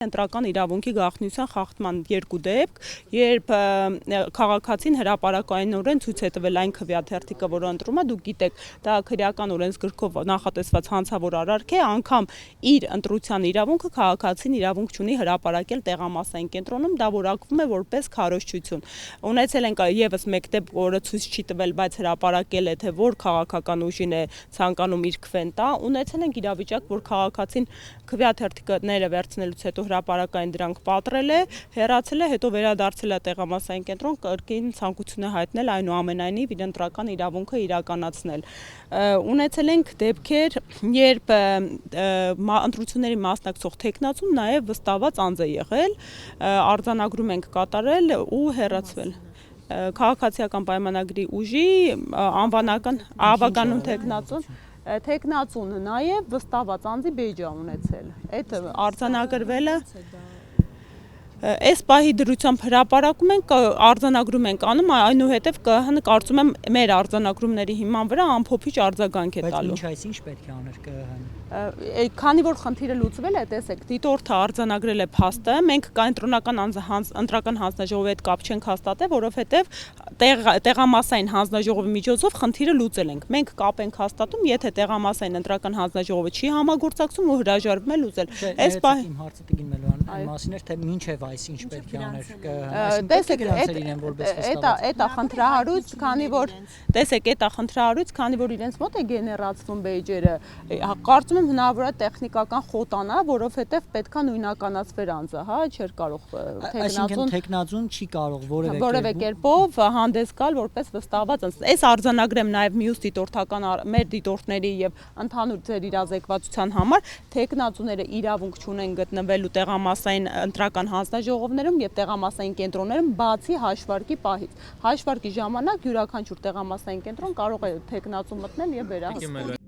Ընտրական իրավունքի գաղտնիության խախտման երկու դեպք, երբ քաղաքացին հրապարակայնորեն ցույց է տվել այն քվեաթերթիկը, որը ընտրում է, դուք գիտեք, դա քրեական օրենսգրքով նախատեսված հանցավոր արարք է, անգամ իր ընտրության իրավունքը քաղաքացին իրավունք չունի հրապարակել տեղամասային կենտրոնում, դա որակվում է որպես քարոզչություն։ Ունեցել ենք եւս մեկ դեպք, որը ցույց չի տվել, բայց հրապարակել է, թե որ քաղաքական ուժին է ցանկանում իր քվեն տա, ունեցել ենք իրավիճակ, որ քաղաքացին քվեաթերթիկները վերցնելուց հետո հրապարակային դրանք պատռել է, հեռացել է, հետո վերադարձել է տեղամասային կենտրոն, կրկին ցանկություն է հայտնել այնուամենայնիվ իր ընտրական իրավունքը իրականացնել։ Ունեցել ենք դեպքեր, երբ ընտրությունների մասնակցող թեկնածուն նաև վստահված անձ է եղել, արձանագրում ենք կատարել ու հեռացվել։ Քաղաքացիական պայմանագրի ուժի անվանական ավականուն թեկնածուն նաև վստահված անձի բեյջ է ունեցել։ Այդ արձանագրվելը այս պահի դրությամբ հրապարակում ենք, արձանագրում ենք անում, այնուհետև ԿՀ-ն կարծում եմ մեր արձանագրումների հիման վրա ամփոփիչ արձագանք է տալու։ Բայց ինչ պետք է աներ ԿՀ-ն։ Քանի որ խնդիրը լուծվել է, տեսեք, դիտորդը արձանագրել է փաստը, մենք կենտրոնական ընտրական հանձնաժողովի հետ կապ չենք հաստատել, որովհետև տեղամասային հանձնաժողովի միջոցով խնդիրը լուծել ենք։ Մենք կապ ենք հաստատում, եթե տեղամասային ընտրական հանձնաժողովը չի համագործակցում ու հրաժարվում է լուծել։ Այս պահի իմ հարցը տգին Մելոյան մասին էր, թե մինչև այս ինչ պետք է աներ ԿՀ-ն։ Տեսեք, դա խնդրահարույց, քանի որ իրենց մոտ է գեներացվում բեյջերը, կարծում եմ հնարավոր է տեխնիկական խոտանա, որովհետև պետքա նույնականացվեր անձը, հա, չէր կարող թեկնածուն չի կարող որևէ կերպով հանդես գալ որպես վստահված անձ։ Այս արձանագրեմ նաև մյուս դիտորդական մեր դիտորդների եւ ընդհանուր ձեր իրազեկվածության համար, թեկնածուները իրավունք չունեն գտնվելու տեղամասային ընտրական հանձնաժողովներում եւ տեղամասային կենտրոններում բացի հաշվարկի պահից։ Հաշվարկի ժամանակ յուրաքանչյուր տեղամասային կենտրոն կարող է թեկնածու մտնել եւ վերահսկել։